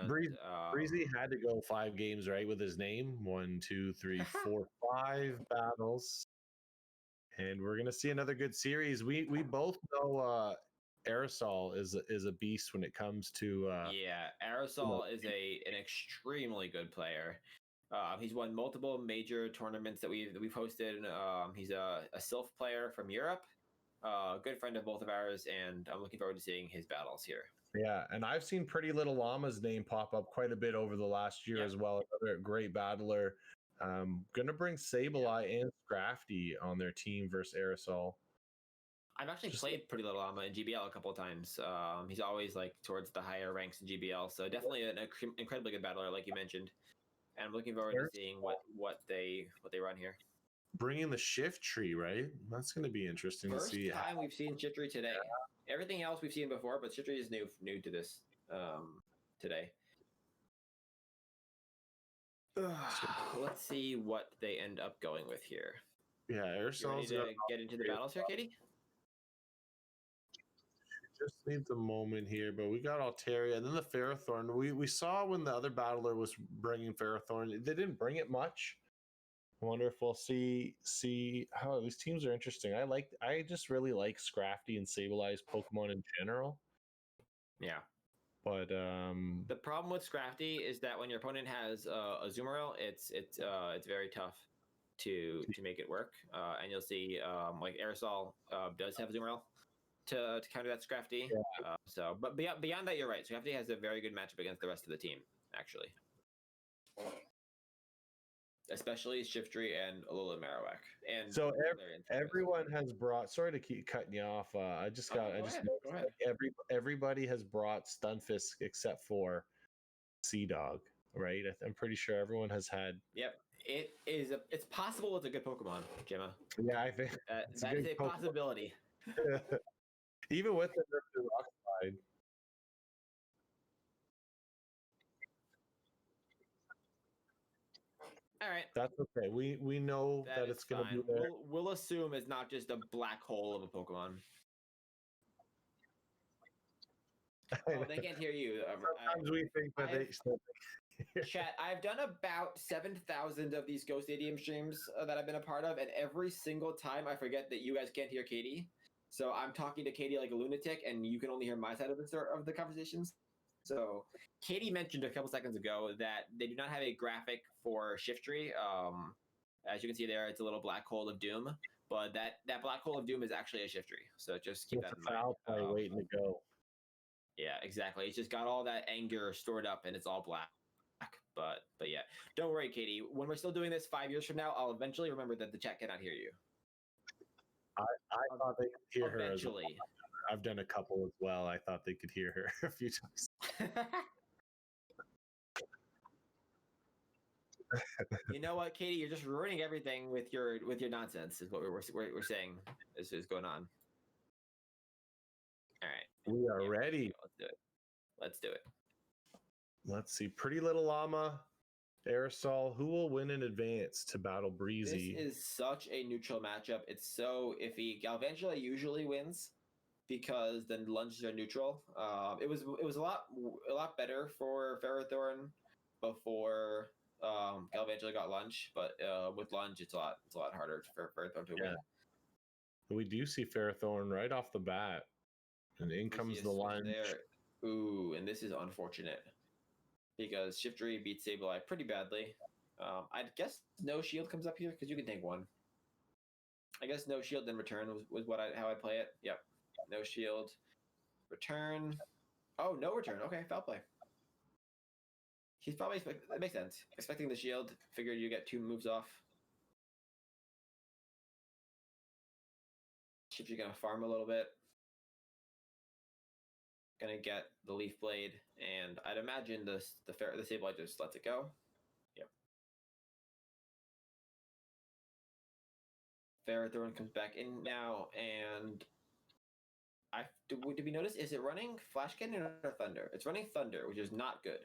And Breezy had to go 5 games, right, with his name. 1, 2, 3, 4, 5 battles. And we're gonna see another good series. We both know aerosol is a beast when it comes to aerosol is an extremely good player. He's won multiple major tournaments that we've hosted. He's a Sylph player from Europe, a good friend of both of ours, and I'm looking forward to seeing his battles here. Yeah, and I've seen Pretty Little Llama's name pop up quite a bit over the last year as well. Another great battler. Gonna bring Sableye and Scrafty on their team versus aerosol. I've actually played Pretty Little Llama in GBL a couple of times. He's always like towards the higher ranks in GBL, so definitely an incredibly good battler, like you mentioned. And I'm looking forward to seeing what they run here. Bringing the shift tree, right? That's going to be interesting to see. First time we've seen shift tree today. Everything else we've seen before, but shift tree is new to this today. Let's see what they end up going with here. Yeah, aerosol's ready to get into the battles here, Katie? Just needs a moment here, but we got Altaria and then the Ferrothorn. We saw when the other battler was bringing Ferrothorn, they didn't bring it much. I wonder if we'll see how these teams are interesting. I just really like Scrafty and Sableye's Pokemon in general. Yeah. But the problem with Scrafty is that when your opponent has a Azumarill, it's very tough to make it work. And you'll see like aerosol does have Azumarill to counter that Scrafty. Yeah. But beyond that, you're right. Scrafty has a very good matchup against the rest of the team, actually. Especially Shiftry and Alola Marowak. And so everyone has brought. Sorry to keep cutting you off. I just noticed like everybody has brought Stunfisk except for Sea Dog, right? I'm pretty sure everyone has had. Yep, it's possible it's a good Pokemon, Gemma. Yeah, I think that is a possibility. Even with the Rock Slide. All right, that's okay. We know that it's going to be there. We'll assume it's not just a black hole of a Pokemon. Oh, they can't hear you. Sometimes we think that Chat, I've done about 7,000 of these Go Stadium streams that I've been a part of, and every single time I forget that you guys can't hear Katie. So I'm talking to Katie like a lunatic, and you can only hear my side of the conversations. So Katie mentioned a couple seconds ago that they do not have a graphic for Shiftry. As you can see there, it's a little black hole of doom, but that black hole of doom is actually a Shiftry. So just keep that in mind. Foul play waiting to go. Yeah, exactly. It's just got all that anger stored up, and it's all black. But yeah, don't worry, Katie. When we're still doing this 5 years from now, I'll eventually remember that the chat cannot hear you. I thought they could hear her. Eventually. I've done a couple as well. I thought they could hear her a few times. You know what, Katie? You're just ruining everything with your nonsense. Is what we're saying. This is going on. All right, we are ready. Let's do it. Let's see. Pretty Little Llama, Aerosol. Who will win in advance to battle Breezy? This is such a neutral matchup. It's so iffy. Galvantula usually wins because the lunges are neutral. It was a lot better for Ferrothorn before Galvantula got lunge, but with lunge it's a lot harder for Ferrothorn to win. We do see Ferrothorn right off the bat, and in comes the lunge. There. Ooh, and this is unfortunate because Shiftry beats Sableye pretty badly. I guess no shield comes up here because you can take one. I guess no shield then return was how I play it. Yep. No shield. Return. Oh, no return. Okay, foul play. He's probably that makes sense. Expecting the shield. Figured you get 2 moves off. Shiftry's gonna farm a little bit. Gonna get the Leaf Blade, and I'd imagine the Sableye just lets it go. Yep. Ferrothorn comes back in now, and did we notice? Is it running Flash Cannon or Thunder? It's running Thunder, which is not good.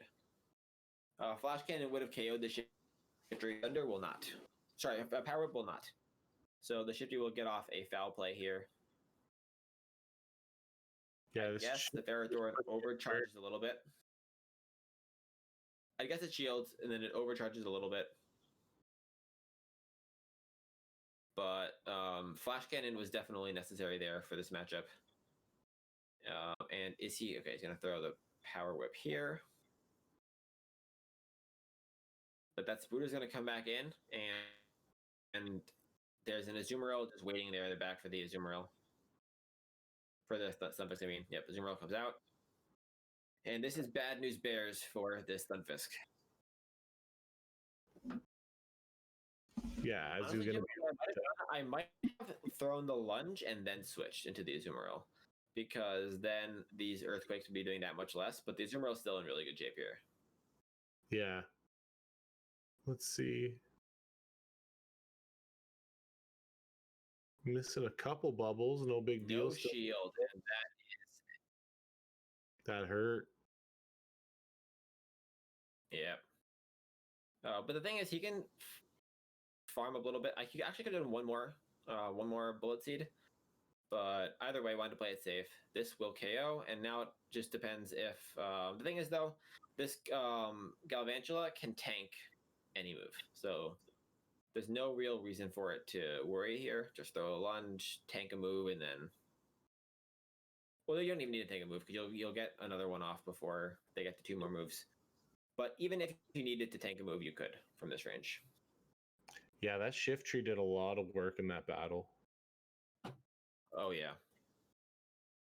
Flash Cannon would have KO'd the Shiftry. Thunder will not. Sorry, Power Whip will not. So the Shiftry will get off a foul play here. Yeah, I guess the Ferrothorn overcharges a little bit. I guess it shields, and then it overcharges a little bit. But Flash Cannon was definitely necessary there for this matchup. And is he... Okay, he's going to throw the Power Whip here. But that Spooder's going to come back in, and there's an Azumarill just waiting there in the back for the Azumarill. For the Stunfisk, I mean. Yep, Azumarill comes out. And this is bad news bears for this Stunfisk. Yeah, as Honestly, he's gonna I might have thrown the lunge and then switched into the Azumarill, because then these Earthquakes would be doing that much less, but the Azumarill is still in really good shape here. Yeah. Let's see. Missing a couple bubbles, no big deal. No shield, and that hurt. Yeah. But the thing is, he can farm a little bit. I actually could have done one more Bullet Seed, but either way, I wanted to play it safe. This will KO, and now it just depends if the thing is though, this Galvantula can tank any move, so there's no real reason for it to worry here. Just throw a lunge, tank a move, and then. Well, you don't even need to tank a move because you'll get another one off before they get to 2 more moves. But even if you needed to tank a move, you could from this range. Yeah, that Shift Tree did a lot of work in that battle. Oh yeah.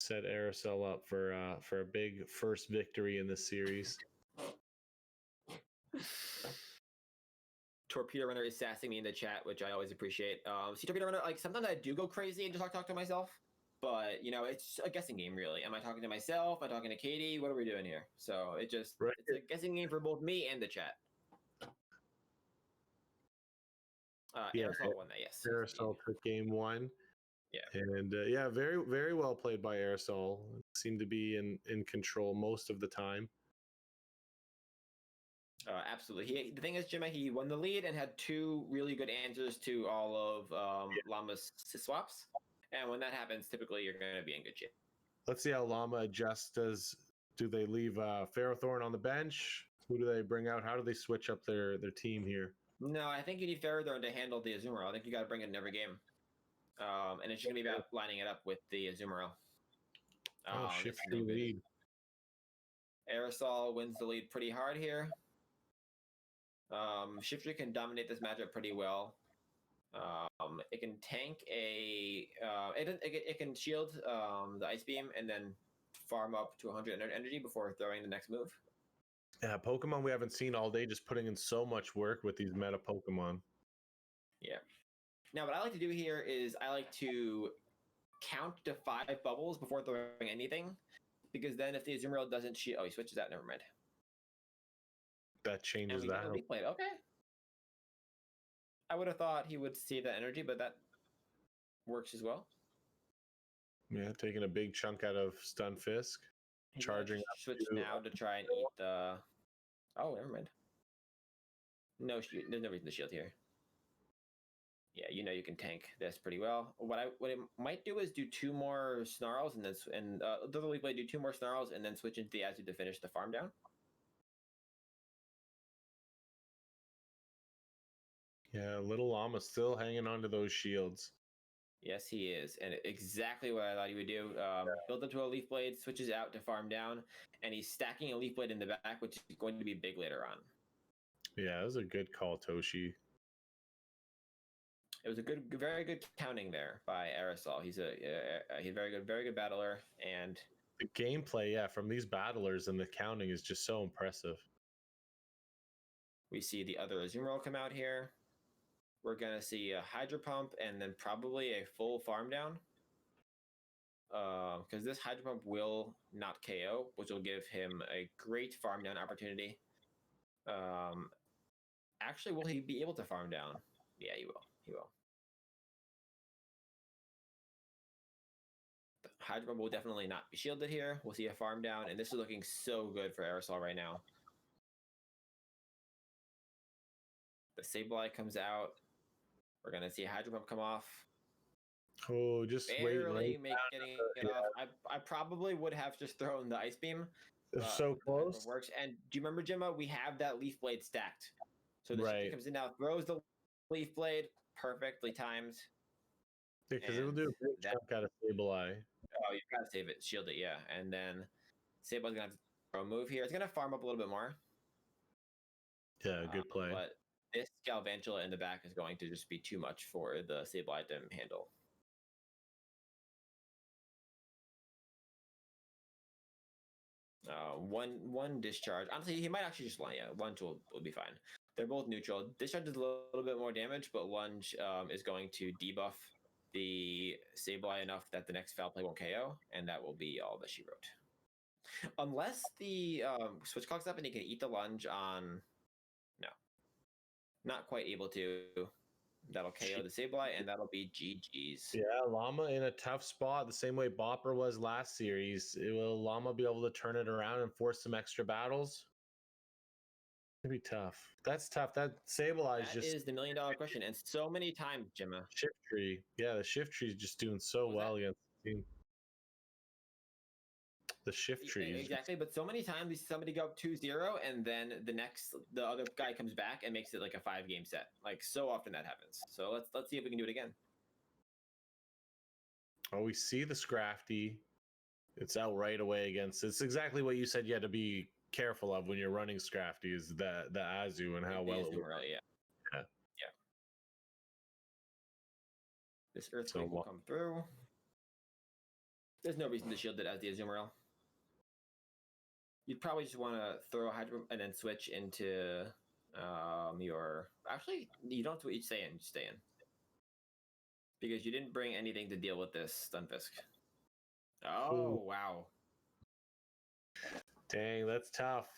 Set Aerosol up for a big first victory in this series. Torpedo Runner is sassing me in the chat, which I always appreciate. See, Torpedo Runner, like sometimes I do go crazy and just talk to myself, but you know, it's a guessing game, really. Am I talking to myself? Am I talking to Katie? What are we doing here? So it's a guessing game for both me and the chat. Aerosol won that, yes. Aerosol took game 1. Yeah. And yeah, very, very well played by Aerosol. Seemed to be in control most of the time. Absolutely. The thing is, Jimmy, he won the lead and had 2 really good answers to all of Llama's swaps. And when that happens, typically you're going to be in good shape. Let's see how Llama adjusts. Do they leave Ferrothorn on the bench? Who do they bring out? How do they switch up their team here? No, I think you need Ferrothorn to handle the Azumarill. I think you got to bring it in every game. And it's just going to be about lining it up with the Azumarill. Shift the lead. Aerosol wins the lead pretty hard here. Shifter can dominate this matchup pretty well. It can tank it can shield the Ice Beam and then farm up to 100 energy before throwing the next move. Yeah, Pokemon we haven't seen all day, just putting in so much work with these meta Pokemon. Yeah. Now, what I like to do here is I like to count to 5 bubbles before throwing anything, because then if the Azumarill doesn't shield... Oh, he switches out. Never mind. That changes that. Okay. I would have thought he would see the energy, but that works as well. Yeah, taking a big chunk out of Stunfisk. Charging up. Switch now to try and eat the... Oh, never mind. No shield. There's no reason to shield here. Yeah, you know you can tank this pretty well. What it might do is do 2 more Snarls and then literally play do 2 more Snarls and then switch into the Azu to finish the farm down. Yeah, little Llama still hanging on to those shields. Yes, he is, and exactly what I thought he would do. Build up to a Leaf Blade, switches out to farm down, and he's stacking a Leaf Blade in the back, which is going to be big later on. Yeah, that was a good call, Toshi. It was a very good counting there by Aerosol. He's a very good battler, and the gameplay, yeah, from these battlers and the counting is just so impressive. We see the other Azumarill come out here. We're gonna see a Hydro Pump and then probably a full farm down, because this Hydro Pump will not KO, which will give him a great farm down opportunity. Actually, will he be able to farm down? Yeah, he will. He will. The Hydro Pump will definitely not be shielded here. We'll see a farm down, and this is looking so good for Aerosol right now. The Sableye comes out. We're going to see a Hydro Pump come off. Oh, just barely getting it off. I probably would have just thrown the Ice Beam, So close. Works. And do you remember, Gemma? We have that leaf blade stacked. So the shifty comes in now, throws the leaf blade perfectly timed. Yeah, because it'll do a big chunk out of Sableye. Oh, you gotta save it, shield it, yeah. And then Sableye's gonna have to throw a move here. It's gonna farm up a little bit more. Yeah, good play. But this Galvantula in the back is going to just be too much for the Sableye to handle. One discharge. Honestly, he might actually just lunge will be fine. They're both neutral. Discharge does a little bit more damage, but lunge is going to debuff the Sableye enough that the next foul play won't KO, and that will be all that she wrote. Unless the switch clock's up and he can eat the lunge on... No. Not quite able to. That'll KO the Sableye, and that'll be GG's. Yeah, Llama in a tough spot, the same way Bopper was last series. Will Llama be able to turn it around and force some extra battles? It'd be tough. That's tough. That Sableye is the $1 million question, and so many times, Gemma. Shift tree. Yeah, the shift tree is just doing so well against the team. The shift tree. Exactly, but so many times we see somebody go up 2-0, and then the other guy comes back and makes it like a 5-game set. Like, so often that happens. So let's see if we can do it again. Oh, we see the Scrafty. It's out right away against. It's exactly what you said you had to be careful of when you're running Scrafty, is the Azu and how well it works. Yeah. This Earthquake will come through. There's no reason to shield it as the Azumarill. You'd probably just want to throw a Hydro and then switch into your... Actually, you don't have to stay in. Just stay in. Because you didn't bring anything to deal with this Stunfisk. Oh, wow. Dang, that's tough.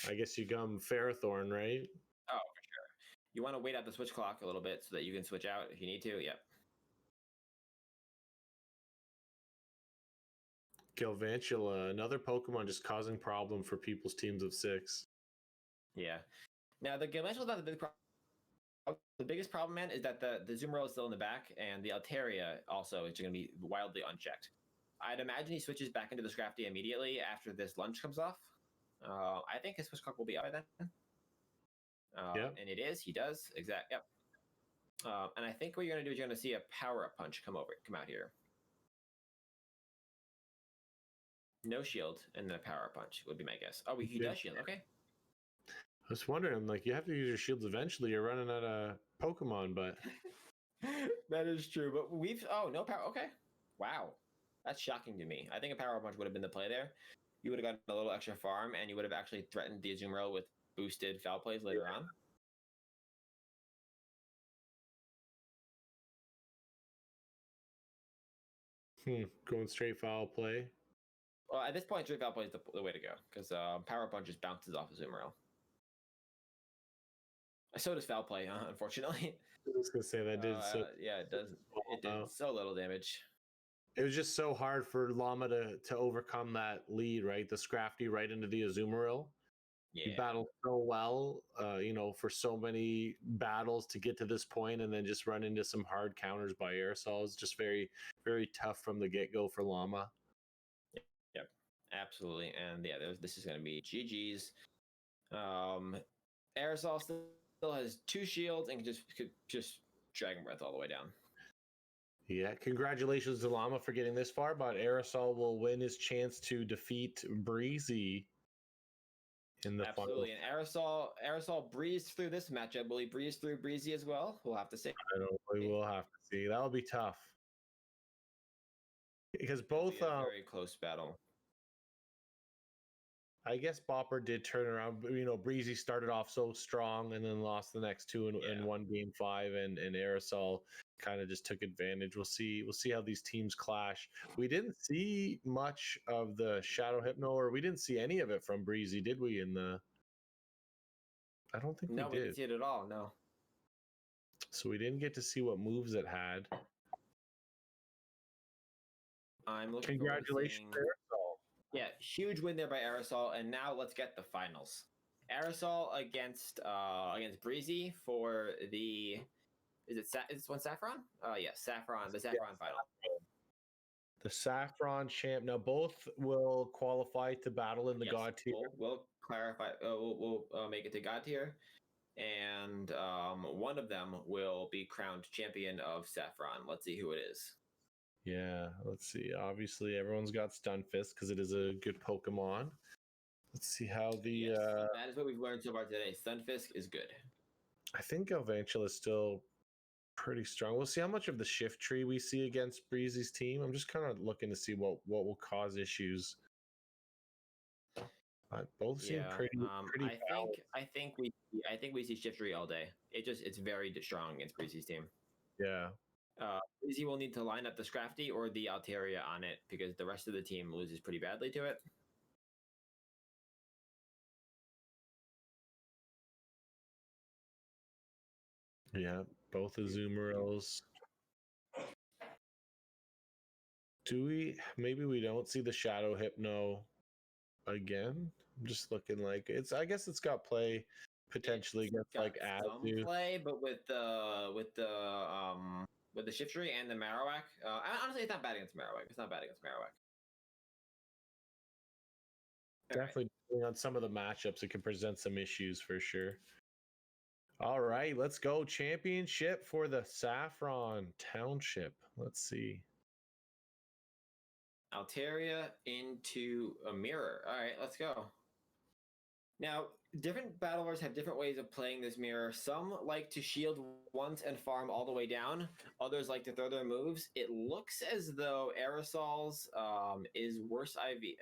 I guess you come Ferrothorn, right? Oh, for sure. You want to wait out the switch clock a little bit so that you can switch out if you need to. Yep. Galvantula, another Pokemon just causing problem for people's teams of 6. Yeah. Now, the Galvantula's not the big problem. The biggest problem, man, is that the Azumarill is still in the back, and the Altaria also is going to be wildly unchecked. I'd imagine he switches back into the Scrafty immediately after this lunge comes off. I think his switch clock will be up by then. And it is. He does. Yep. And I think what you're going to do is you're going to see a power-up punch come out here. No shield, and then a power-up punch would be my guess. Oh, he does shield. Okay. I was wondering, like, you have to use your shields eventually. You're running out of Pokemon, but... That is true, but Oh, no power... Okay. Wow. That's shocking to me. I think a power punch would have been the play there. You would have gotten a little extra farm, and you would have actually threatened the Azumarill with boosted foul plays later on. Going straight foul play. Well, at this point, straight foul play is the way to go, because power punch just bounces off Azumarill. So does foul play, unfortunately. I was gonna say that did. Yeah, it does. It did so little damage. It was just so hard for Llama to overcome that lead, right? The Scrafty right into the Azumarill. Yeah. He battled so well, for so many battles to get to this point, and then just run into some hard counters by aerosol. It's just very, very tough from the get-go for Llama. Yep, absolutely. And yeah, this is going to be GG's. Aerosol still has 2 shields and could just Dragon Breath all the way down. Yeah, congratulations to Llama for getting this far, but Aerosol will win his chance to defeat Breezy in the Absolutely, and Aerosol breezed through this matchup. Will he breeze through Breezy as well? We'll have to see. We will have to see. That'll be tough. Because both... a very close battle. I guess Bopper did turn around. Breezy started off so strong and then lost the next 2 in one game 5, and Aerosol kind of just took advantage. We'll see how these teams clash. We didn't see much of the Shadow Hypno, or we didn't see any of it from Breezy, did we? I don't think we did. No, we didn't see it at all. No. So we didn't get to see what moves it had. I'm looking. Congratulations, Aerosol. Yeah, huge win there by Aerosol, and now let's get the finals. Aerosol against Breezy for the... Is this one Saffron? Oh, yeah, Saffron, the Saffron final. The Saffron champ. Now both will qualify to battle in the God tier. We'll clarify. We'll make it to God tier, and one of them will be crowned champion of Saffron. Let's see who it is. Yeah, let's see. Obviously, everyone's got Stunfisk because it is a good Pokemon. Let's see how the. That is what we've learned so far today. Stunfisk is good. I think Galvantula is still pretty strong. We'll see how much of the shift tree we see against Breezy's team. I'm just kind of looking to see what will cause issues. Both seem pretty. I think we see shift tree all day. It's very strong against Breezy's team. Yeah. Breezy will need to line up the Scrafty or the Altaria on it because the rest of the team loses pretty badly to it. Yeah, both Azumarils. Maybe we don't see the Shadow Hypno again? I'm just looking like I guess it's got play potentially against like Azu. Play, but with the shift tree and the Marowak. Honestly, it's not bad against Marowak. Definitely on some of the matchups, it can present some issues for sure. All right, let's go. Championship for the Saffron Township. Let's see. Altaria into a mirror. All right, let's go. Now, different battlers have different ways of playing this mirror. Some like to shield once and farm all the way down. Others like to throw their moves. It looks as though aerosols is worse IV.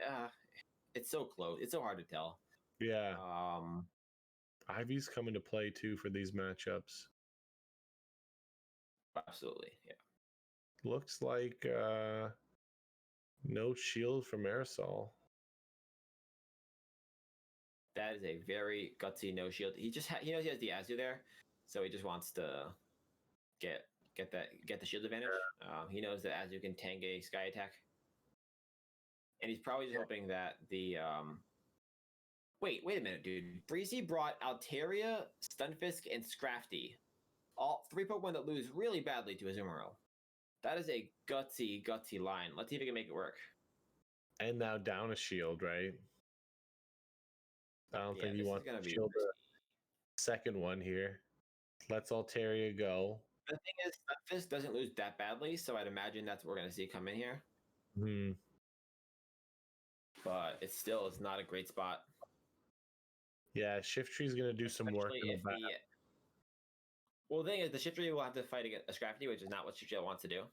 It's so close. It's so hard to tell. Yeah. Ivy's coming to play too for these matchups. Absolutely, yeah. Looks like no shield from aerosol. That is a very gutsy no shield. He knows he has the Azu there, so he just wants to get the shield advantage. He knows that Azu can tank a sky attack, and he's probably just hoping that the Wait a minute, dude. Breezy brought Altaria, Stunfisk, and Scrafty. All 3 Pokemon that lose really badly to Azumarill. That is a gutsy line. Let's see if we can make it work. And now down a shield, right? I don't think you want to shield the second one here. Let's Altaria go. The thing is, Stunfisk doesn't lose that badly, so I'd imagine that's what we're going to see come in here. But it's not a great spot. Yeah, Shift Tree's going to do some work in the back. Well, the thing is, the Shift Tree will have to fight against a Scrafty, which is not what Shift Tree wants to do.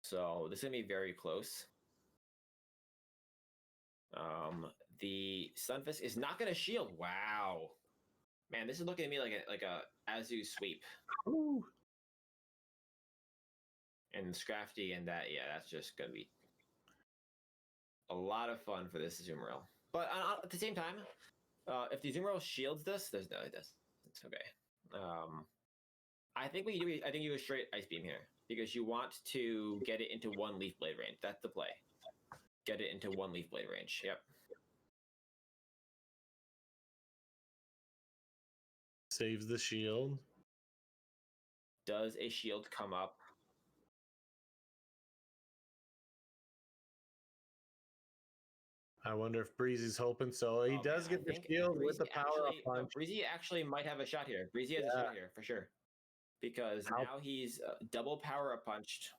So this is going to be very close. The Stunfisk is not going to shield. Wow. Man, this is looking at me like a Azu sweep. Ooh. And Scrafty and that, yeah, that's just going to be a lot of fun for this Azumarill. But at the same time, if the Azumarill shields this, it does. It's okay. I think you do a straight Ice Beam here because you want to get it into 1 Leaf Blade range. That's the play. Get it into 1 Leaf Blade range. Yep. Saves the shield. Does a shield come up? I wonder if Breezy's hoping so. He does get the shield with the power up punch. Breezy actually might have a shot here. Breezy has a shot here for sure. Because now he's double power up punched.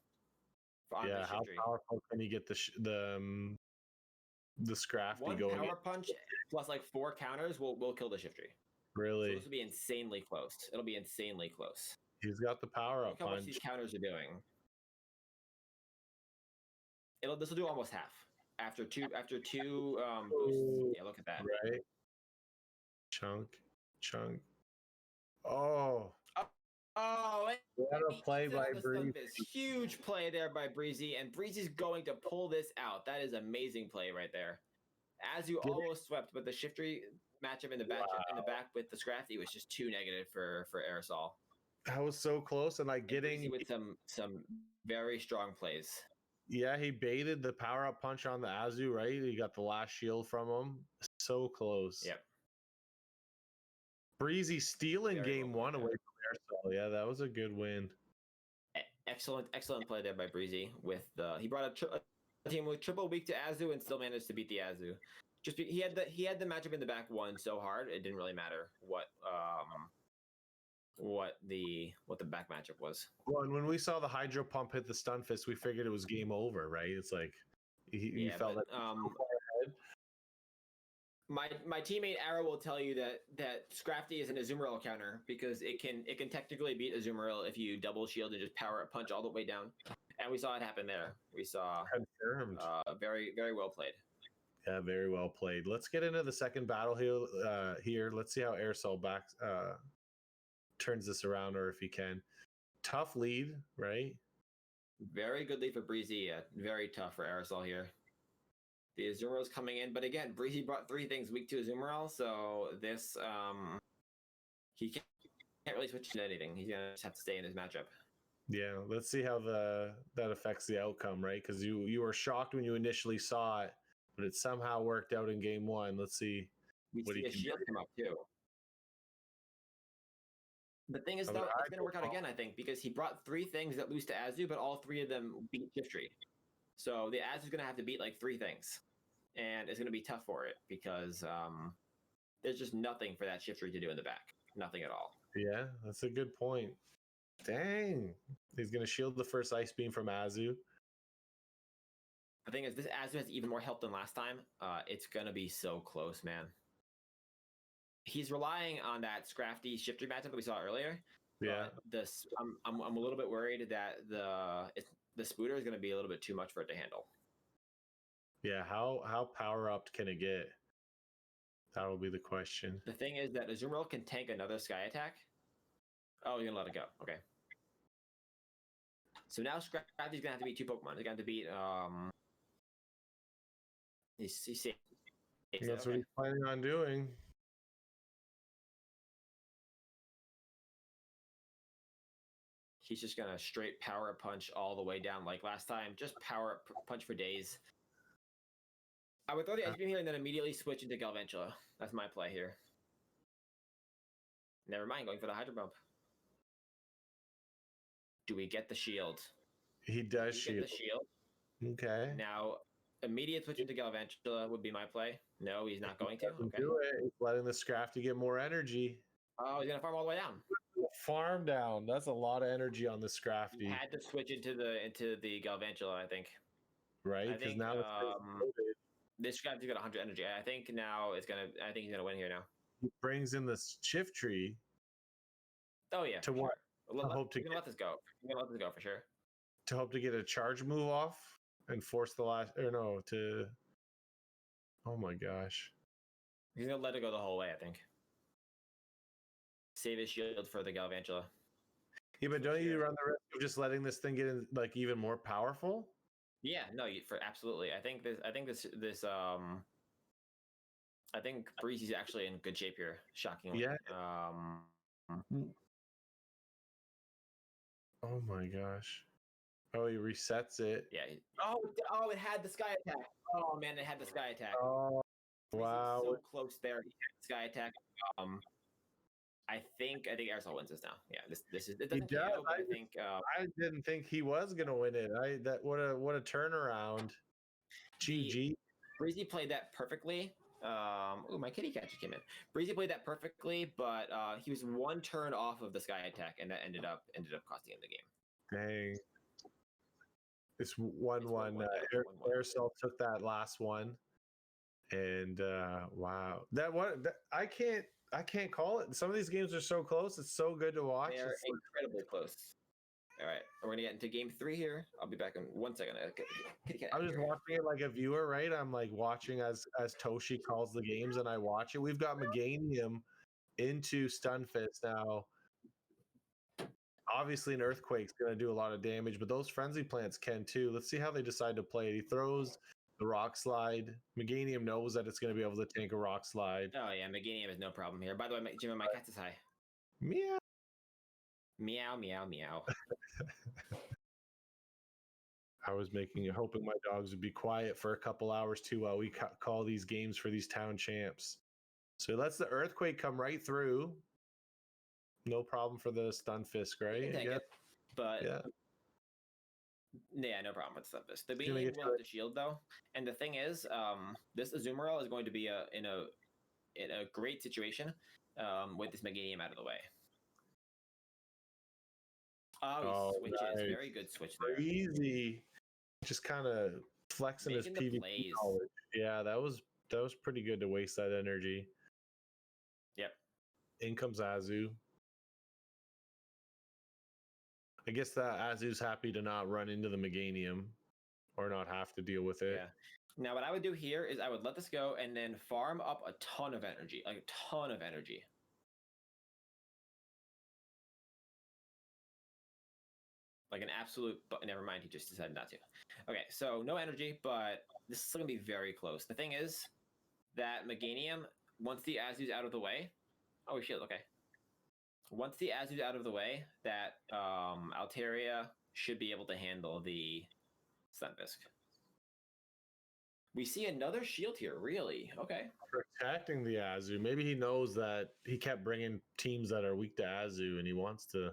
Yeah, how powerful can he get the Scrafty going? 1 power punch plus like 4 counters will kill the Shift Tree. Really? So this will be insanely close. It'll be insanely close. He's got the power up punch. Look how much these counters are doing. This will do almost half after two boosts. Yeah, look at that. Right. Chunk. Oh. What a play by Breezy. Huge play there by Breezy, and Breezy's going to pull this out. That is amazing play right there. As you almost swept, but the Shift Tree matchup in the back with the Scrafty was just too negative for aerosol. That was so close, and getting with some very strong plays. Yeah, he baited the power up punch on the Azu, right? He got the last shield from him. So close. Yep. Breezy stealing game 1 away from aerosol. Yeah, that was a good win. excellent play there by Breezy. With he brought a team with triple weak to Azu and still managed to beat the Azu. He had the matchup in the back won so hard it didn't really matter what the back matchup was. Well, and when we saw the hydro pump hit the stun fist, we figured it was game over, right? It's like you felt but, like so far ahead. My teammate Arrow will tell you that Scrafty is an Azumarill counter because it can technically beat Azumarill if you double shield and just power up punch all the way down. And we saw it happen there. We saw confirmed. Very well played. Yeah, very well played. Let's get into the second battle here. Let's see how aerosol back turns this around, or if he can. Tough lead, right? Very good lead for Breezy. Yeah, very tough for aerosol here. The Azumarill's coming in, but again, Breezy brought 3 things weak to Azumarill, so this he can't really switch to anything. He's gonna just have to stay in his matchup. Yeah, let's see how that affects the outcome, right? Because you were shocked when you initially saw it, but it somehow worked out in game 1. Let's see what he can shield come up too. The thing is, though, it's going to work out again, I think, because he brought 3 things that lose to Azu, but all 3 of them beat Shiftry. So the Azu's going to have to beat like 3 things, and it's going to be tough for it because there's just nothing for that Shiftry to do in the back. Nothing at all. Yeah, that's a good point. Dang. He's going to shield the first Ice Beam from Azu. The thing is, this Azu has even more help than last time. It's going to be so close, man. He's relying on that Scrafty Shifter matchup that we saw earlier. Yeah. I'm a little bit worried that the Spooter is going to be a little bit too much for it to handle. Yeah, how power upped can it get? That will be the question. The thing is that Azumarill can tank another Sky attack. Oh, you're going to let it go. Okay. So now Scrafty's going to have to beat 2 Pokemon. He's going to have to beat... He's safe. That's what he's planning on doing. He's just going to straight power punch all the way down like last time. Just power punch for days. I would throw the Ice Beam here and then immediately switch into Galvantula. That's my play here. Never mind, going for the Hydro Bump. Do we get the shield? He does shield. Get the shield. Okay. Now, immediate switch into Galvantula would be my play. No, he's not going to. Okay. Do it. He's letting the Scrafty get more energy. Oh, he's going to farm all the way down. Farm down. That's a lot of energy on the Scrafty. He had to switch into the Galvantula, I think. Right? Because now this Scrafty's got 100 energy. I think now I think he's gonna win here now. He brings in the Shiftry. Oh yeah. To what? We're gonna let this go. We're gonna let this go for sure. To hope to get a charge move off and force the last oh my gosh. He's gonna let it go the whole way, I think. Save his shield for the Galvantula. Yeah, but don't you run the risk of just letting this thing get in, like even more powerful? Yeah, no, absolutely. I think Breezy's actually in good shape here. Shockingly. Yeah. Oh my gosh. Oh, he resets it. Yeah. Oh, it had the Sky attack. Oh man, it had the Sky attack. Oh, wow. So close there. He had the Sky attack. I think aerosol wins this now. Yeah, this is. It doesn't KO, but I didn't think he was gonna win it. What a turnaround. GG. Breezy played that perfectly. My kitty cat just came in. Breezy played that perfectly, but he was 1 turn off of the Sky attack, and that ended up costing him the game. Dang. It's 1-1. Aerosol took that last one, and wow, I can't call it. Some of these games are so close. It's so good to watch. They're incredibly close. All right, we're gonna get into game 3 here. I'll be back in 1 second. I'm just watching it like a viewer, right? I'm like watching as Toshi calls the games, and I watch it. We've got Meganium into Stunfist now. Obviously, an Earthquake's going to do a lot of damage, but those Frenzy Plants can too. Let's see how they decide to play it. He throws the Rock Slide. Meganium knows that it's going to be able to tank a Rock Slide. Oh, yeah, Meganium is no problem here. By the way, Jimmy, my cat is high. Meow. Meow, meow, meow. I was hoping my dogs would be quiet for a couple hours too while we call these games for these town champs. So he lets the Earthquake come right through. No problem for the Stunfisk, right? But Yeah, no problem with this. The gonna beam get will to have it. the shield though, and the thing is, this Azumarill is going to be in a great situation with this Meganium out of the way. Oh, he switches. Nice. Very good switch there. Easy. Just kind of flexing Making his the PvP plays. knowledge. Yeah, that was pretty good to waste that energy. Yep. In comes Azu. I guess that Azu's happy to not run into the Meganium or not have to deal with it. Yeah. Now, what I would do here is I would let this go and then farm up a ton of energy, like a ton of energy. Like an absolute, but never mind, he just decided not to. Okay, so no energy, but this is going to be very close. The thing is that Meganium, once the Azu's out of the way, oh shit, okay. Once the Azu's out of the way, that Altaria should be able to handle the Stunfisk. We see another shield here, really? Okay. Protecting the Azu. Maybe he knows that he kept bringing teams that are weak to Azu, and he wants to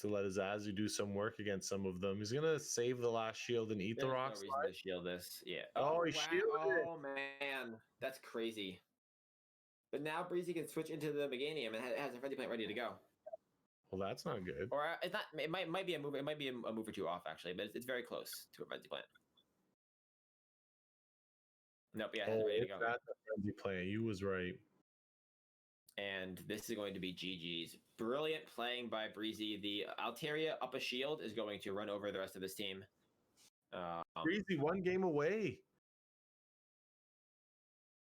let his Azu do some work against some of them. He's gonna save the last shield and eat There's the rock no reason slide. to shield this. Yeah. Oh, he wow. shielded it. Oh man, that's crazy. But now Breezy can switch into the Meganium and has a frenzy plant ready to go. Well, that's not good. Or it's not. It might be a move. It might be a move or two off actually, but it's very close to a frenzy plant. Nope. Yeah, it has it ready to go. That's a frenzy plant. You was right. And this is going to be GG's. Brilliant playing by Breezy. The Altaria up a shield is going to run over the rest of this team. Breezy, one game away.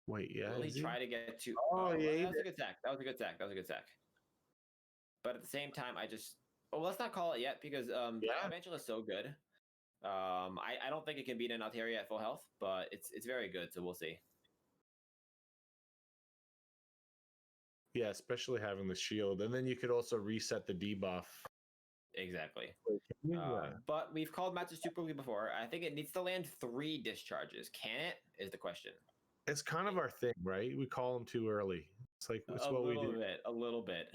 Wait, yeah. Will he try to get to? Oh, yeah. That was a good sack. That was a good sack. That was a good sack. But at the same time, I just let's not call it yet because Evangel is so good. I don't think it can beat an Altaria at full health, but it's very good. So we'll see. Yeah, especially having the shield, and then you could also reset the debuff. Exactly. But we've called matches too quickly before. I think it needs to land 3 discharges. Can it? Is the question. It's kind of our thing, right? We call them too early. It's like it's what we do. A little bit.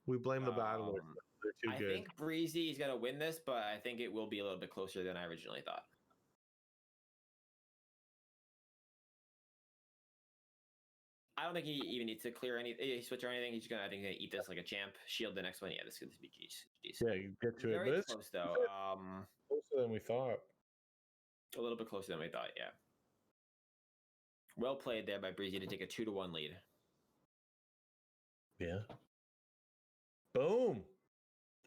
We blame the battlers. They're too good. I think Breezy is going to win this, but I think it will be a little bit closer than I originally thought. I don't think he even needs to clear any switch or anything. He's gonna, I think, he's gonna eat this like a champ. Shield the next one. Yeah, this could be G's. Yeah, you get to Very it. Very close though. Closer than we thought. A little bit closer than we thought. Yeah. Well played there by Breezy to take a 2-1 lead. Yeah. Boom.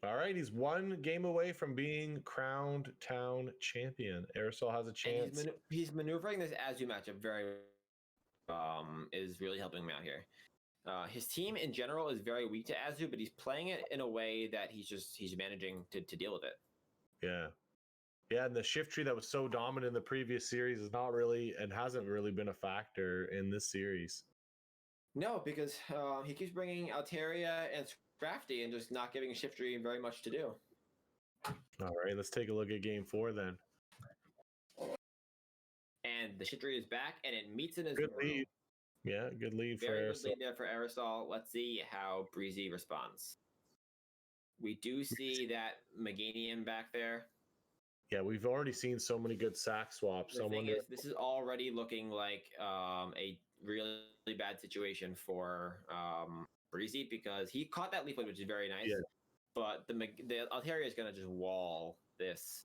All right, he's one game away from being crowned town champion. Aerosol has a chance. And he's maneuvering this Azu matchup very is really helping him out here. His team in general is very weak to Azu, but he's playing it in a way that he's managing to deal with it. Yeah. Yeah, and the shift tree that was so dominant in the previous series is not really and hasn't really been a factor in this series. No, because he keeps bringing Altaria and Scrafty and just not giving shift tree very much to do. All right, let's take a look at game 4 then. And the shift tree is back, and it meets in his good lead. Yeah, good lead for Aerosol. Very good lead there for Aerosol. Let's see how Breezy responds. We do see that Meganium back there. Yeah, we've already seen so many good sack swaps. The thing is, this is already looking like a really bad situation for Breezy because he caught that leaf blade, which is very nice. Yeah. But the Altaria is going to just wall this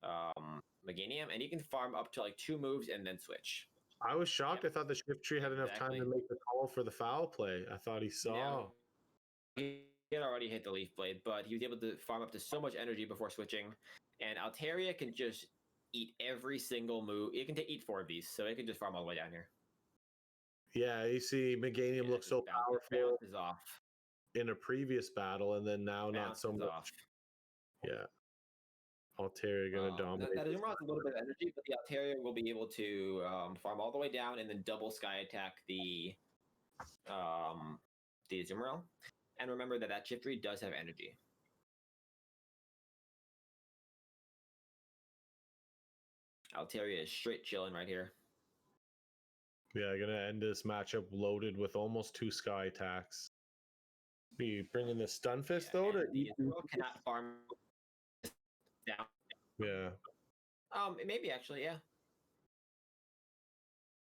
Meganium, and he can farm up to like 2 moves and then switch. I was shocked. Yep. I thought the shift tree had enough time to make the call for the foul play. I thought he saw. Yeah, he had already hit the leaf blade, but he was able to farm up to so much energy before switching. And Altaria can just eat every single move. It can eat 4 of these, so it can just farm all the way down here. Yeah, you see Meganium looks so powerful off in a previous battle, and then now not so much. Off. Yeah. Altaria gonna dominate. That Azumarill has a little bit of energy, but the Altaria will be able to farm all the way down and then double sky attack the Azumarill. And remember that shift tree does have energy. Altaria is straight chilling right here. Yeah, gonna end this matchup loaded with almost 2 sky attacks. Be bringing the Stunfisk though to the Azumarill cannot farm down. Yeah. Maybe actually, yeah.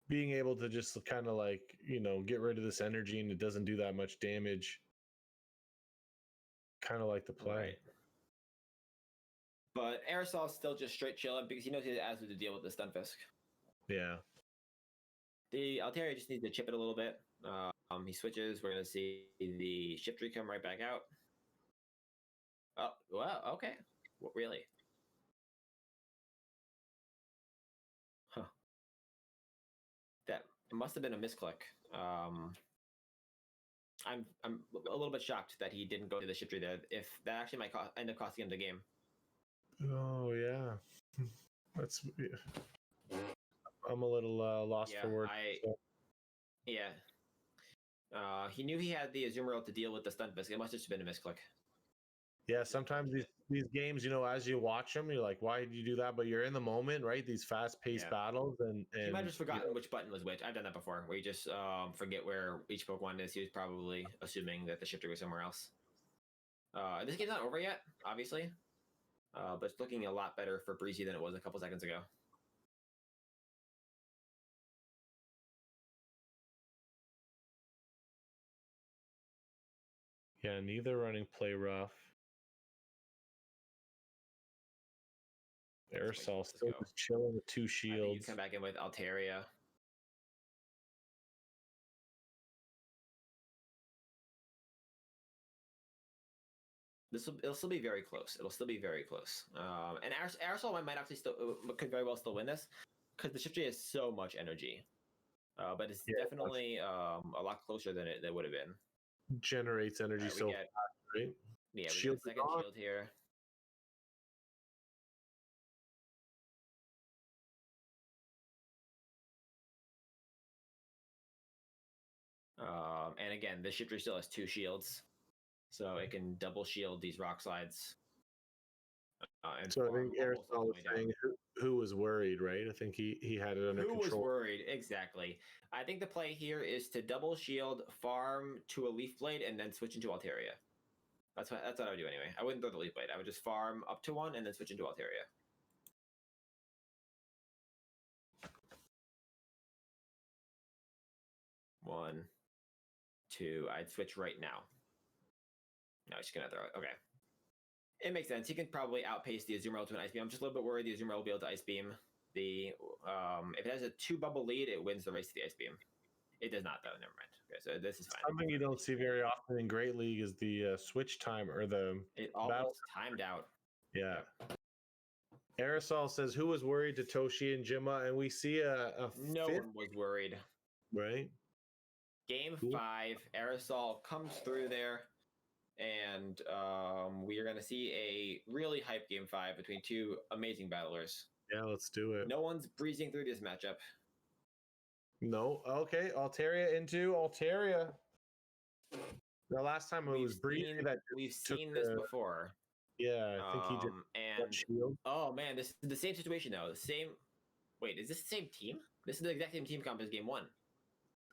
Being able to just kind of like, get rid of this energy and it doesn't do that much damage. Kind of like the play. Right. But Aerosol's still just straight chilling because he knows he has to deal with the Stunfisk. Yeah. The Altaria just needs to chip it a little bit. He switches. We're going to see the Shiftry come right back out. Oh, well, okay. What, really? Huh. That must have been a misclick. I'm a little bit shocked that he didn't go to the Shiftry there. If that actually might end up costing him the game. Oh, yeah. That's... I'm a little lost for words. Yeah. He knew he had the Azumarill to deal with the Stunfisk. It must have just been a misclick. Yeah, sometimes these games, as you watch them, you're like, why did you do that? But you're in the moment, right? These fast-paced battles, and he might have just forgotten which button was which. I've done that before, where you just forget where each Pokemon is. He was probably assuming that the shifter was somewhere else. This game's not over yet, obviously, but it's looking a lot better for Breezy than it was a couple seconds ago. Yeah, neither running Play Rough. Aerosol still just chilling with 2 shields. I think you come back in with Altaria. It'll still be very close. It'll still be very close. And Aerosol might actually could very well still win this because the Shiftry has so much energy. But it's definitely a lot closer than it would have been. Generates energy so fast, right? Yeah, we got a second shield here. And again, the Shiftry still has 2 shields, so it can double shield these rock slides. And so I think Aerosol was saying who was worried, right? I think he had it under control. Who was worried? Exactly. I think the play here is to double shield, farm to a Leaf Blade, and then switch into Altaria. That's what I would do anyway. I wouldn't throw the Leaf Blade. I would just farm up to 1 and then switch into Altaria. One, 2. I'd switch right now. No, he's gonna throw it. Okay. It makes sense. He can probably outpace the Azumarill to an Ice Beam. I'm just a little bit worried the Azumarill will be able to Ice Beam. If it has a 2-bubble lead, it wins the race to the Ice Beam. It does not, though. Never mind. Okay, so this is fine. Something you don't see very often in Great League is the switch time or the it almost timed out. Yeah. Yep. Aerosol says, who was worried to Toshi and Jimma? And we see no one was worried. Right? Game 5, Aerosol comes through there, and we are going to see a really hype Game 5 between 2 amazing battlers. Yeah, let's do it. No one's breezing through this matchup. No. Okay, Altaria into Altaria. The last time it was Breezy that we've seen this before. Yeah, I think he did. Shield. Oh man, this is the same situation though. The same. Wait, is this the same team? This is the exact same team comp as Game 1.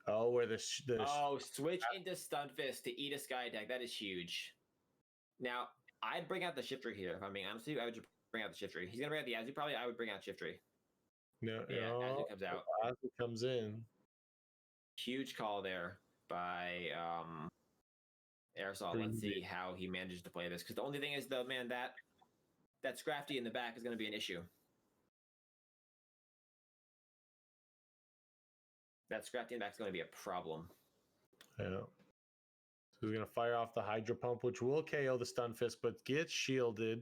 Oh, where the switch into Stunfisk to eat a Sky Attack. That is huge. Now, I'd bring out the Shiftry here. If I'm being honest with you, I would just bring out the Shiftry. He's gonna bring out the Azu. Probably, I would bring out Shiftry. No, yeah, Azu comes out. Azu comes in. Huge call there by Aerosol. Let's see how he manages to play this. Because the only thing is, though, man, that Scrafty in the back is going to be an issue. That Scrafty in the back is going to be a problem. Yeah. So he's going to fire off the Hydro Pump, which will KO the Stunfisk, but gets shielded.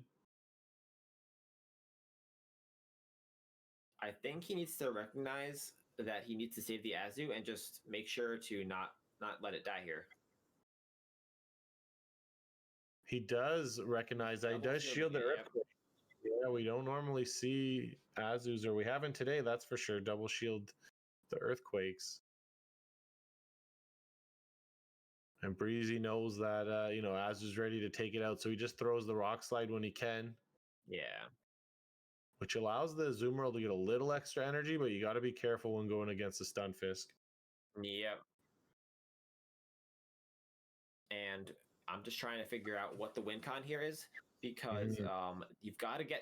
I think he needs to recognize that he needs to save the Azu and just make sure to not let it die here. He does recognize that. He does shield the Earthquake. Yeah, we don't normally see Azus, or we haven't today, that's for sure. Double shield the Earthquakes. And Breezy knows that, Azu's ready to take it out, so he just throws the Rock Slide when he can. Yeah. Which allows the Azumarill to get a little extra energy, but you got to be careful when going against the Stunfisk. Yep. And I'm just trying to figure out what the win con here is, because you've got to get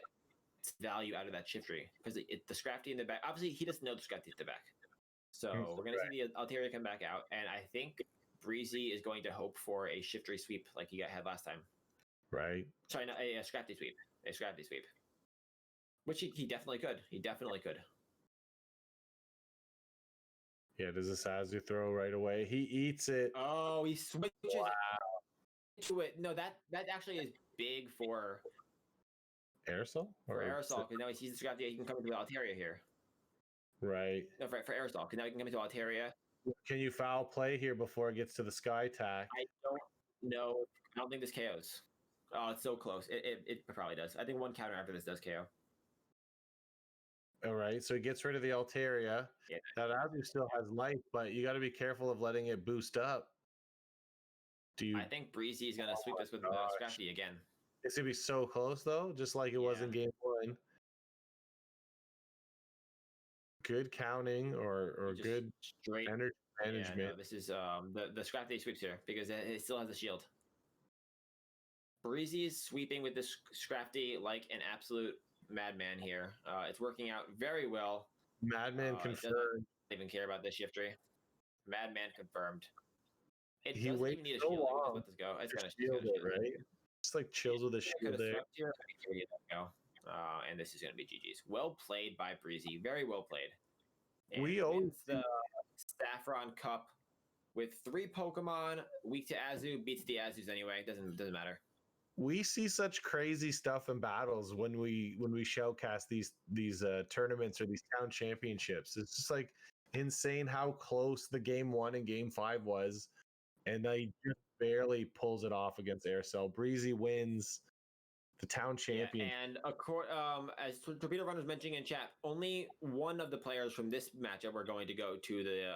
value out of that shift tree because the Scrafty in the back. Obviously, he doesn't know the Scrafty at the back, so we're gonna see the Altaria come back out, and I think Breezy is going to hope for a shift tree sweep like he had last time. Right. Sorry, not a Scrafty sweep. A Scrafty sweep, which he definitely could. He definitely could. Yeah, does this Azu throw right away? He eats it. Oh, he switches to it. No, that actually is big for aerosol. For aerosol, because now he sees the Scrafty, he can come into the Altaria here. Right. No, for aerosol, because now he can come into Altaria. Can you foul play here before it gets to the sky attack? I don't know. I don't think this KOs. Oh, it's so close. It probably does. I think one counter after this does KO. All right, so he gets rid of the Altaria. Yeah. That Azu still has life, but you got to be careful of letting it boost up. I think Breezy is going to sweep this with the Scrafty again. It's going to be so close, though, just like it was in game 1. Good counting or good straight energy management. Yeah, no, this is the Scrafty sweeps here because it still has a shield. Breezy is sweeping with this Scrafty like an absolute madman here. It's working out very well. Madman confirmed. Doesn't even care about this shift tree. Madman confirmed. It he doesn't even need a so shield. long. Let this go. It's gonna shield it, right? Just like chills with a shield there. Here, and this is gonna be GG's. Well played by Breezy. Very well played. And we always the Saffron Cup with 3 Pokemon. Weak to Azu, beats the Azus anyway. Doesn't matter. We see such crazy stuff in battles when we showcast these tournaments or these town championships. It's just like insane how close the game 1 and game 5 was, and he just barely pulls it off against Aircell. Breezy wins the town champion. Yeah, and as Torpedo Run was mentioning in chat, only one of the players from this matchup are going to go to the